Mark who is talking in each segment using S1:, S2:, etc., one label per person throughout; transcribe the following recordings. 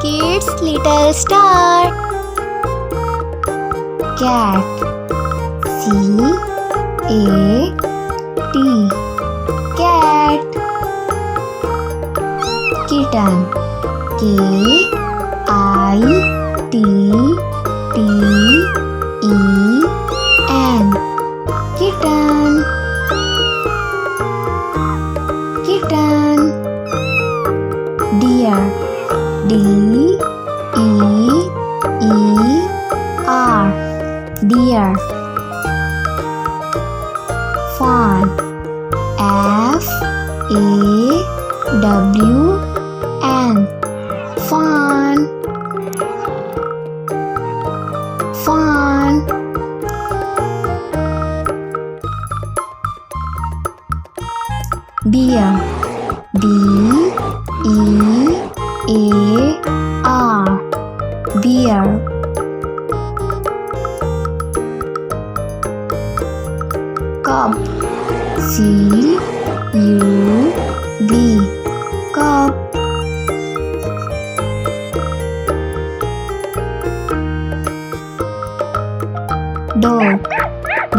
S1: Kids little star. Cat. C-A-T. Cat. Kitten. K-I-T-T-E-N. Kitten. Kitten. Deer. D-E-E-R. Deer. Fawn. F-A-W-N. Fawn. Fawn. Bear. B-E-A-R. Bear. Cub. C-U-B. Cub. Dog.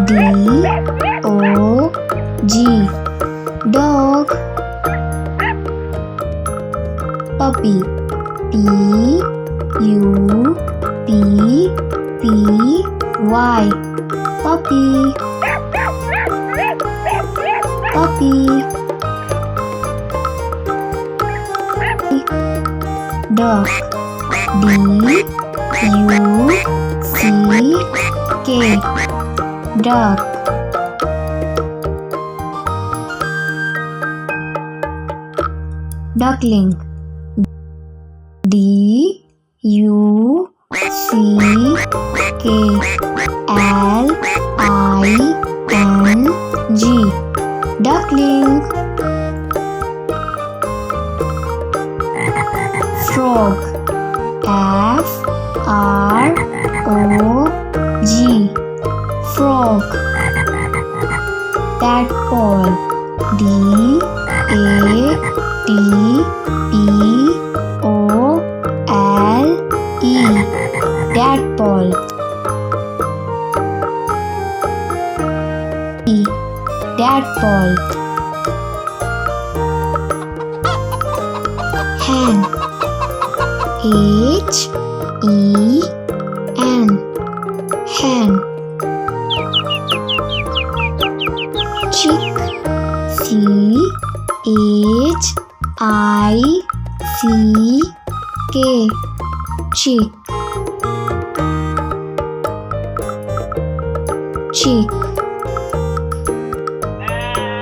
S1: D-O-G. Dog. Puppy. P-U-P-P-Y. Puppy. Puppy. Duck. D-U-C-K. Duck. Duckling. D-U-C-K-L-I-N-G. Duckling. Frog. F-R-O-G. Frog. Tadpole. D-A-T-P-O-L-E. Tadpole. Tadpole. Hen. H-E-N. Hen. Chick. C-H-I-C-K. Chick. Chick.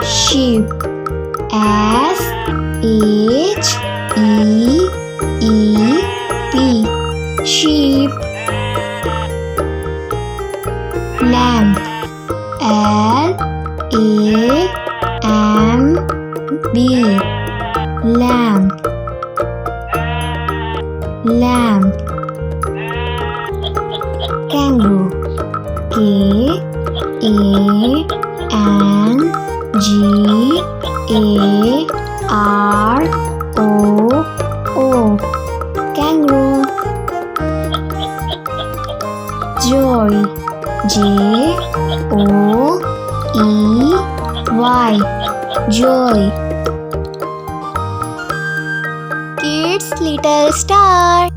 S1: Sheep. S-H-E-E-P. Sheep. Lamb. L-A-M-B. Lamb. Lamb. Kangaroo. K-A-N-G-A-R-O-O. Kangaroo. Joy. J-O-E-Y. Joy. Kids little star.